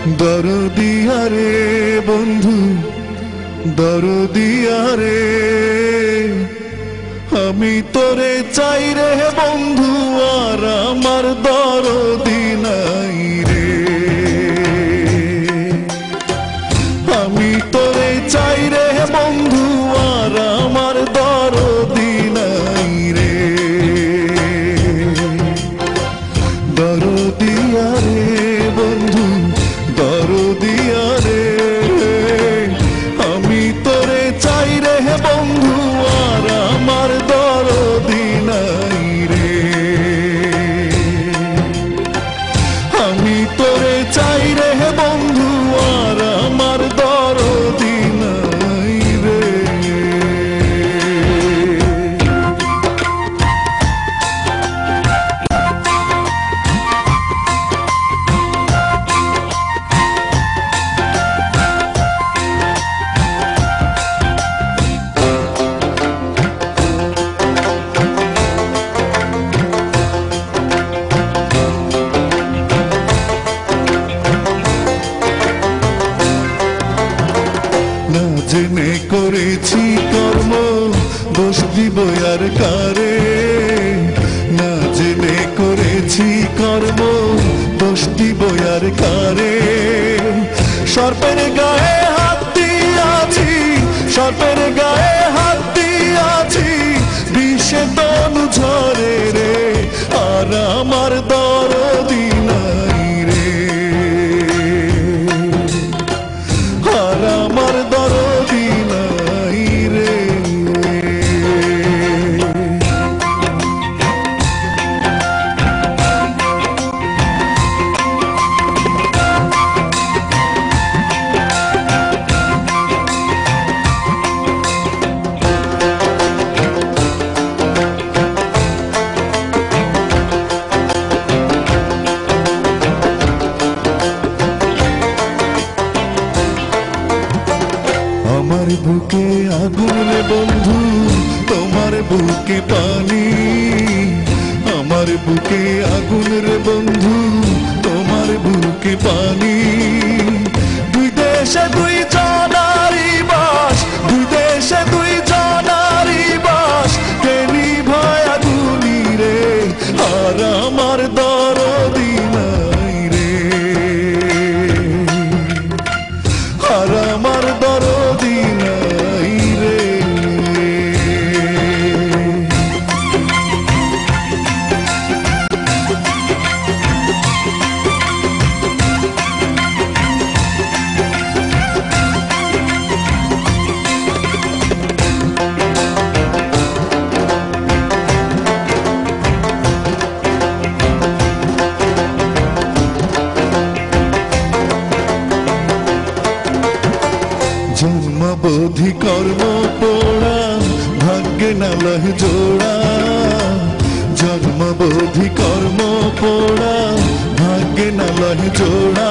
দরদিয়া রে বন্ধু দরদিয়া রে, আমি তোরে চাই রে বন্ধু আর আমার দরদি নাই রে। আমি তোরে চাই রে বন্ধু আর আমার দরদি নাই রে। দরদিয়া রে বন্ধু দরদিয়া রে, আমি তোরে চাই রে বন্ধু আর আমার দরদি নাই রে। আমি তোরে চাই রে বন্ধু আর আমার দরদি নাই রে। না জেনে করেছি কর্ম দোষ দিব আর কারে, না জেনে করেছি কর্ম দোষ দিব আর কারে। সর্পের গায়ে হাত দিয়াছি, সর্পের গায়ে হাত দিয়াছি, বিষে তনু ঝরে রে আর আমার দরদি নাই রে। আর আমার দরদি নাই রে। আমার বুকে আগুন রে বন্ধু তোমার বুকে পানি, আমার বুকে আগুন রে বন্ধু তোমার বুকে পানি। দুই দেশে দুই জনারি বাস, দুই দেশে দুই জনারি বাস, কে নিভায় আগুনি রে আর আমার দরদি নাই রে। আর আমার দরদি নাই রে। জন্মবোধি কর্ম পোড়া ভাগ্যে না লহে জোড়া, জন্মবোধি কর্ম পোড়া ভাগ্যে না লহে জোড়া।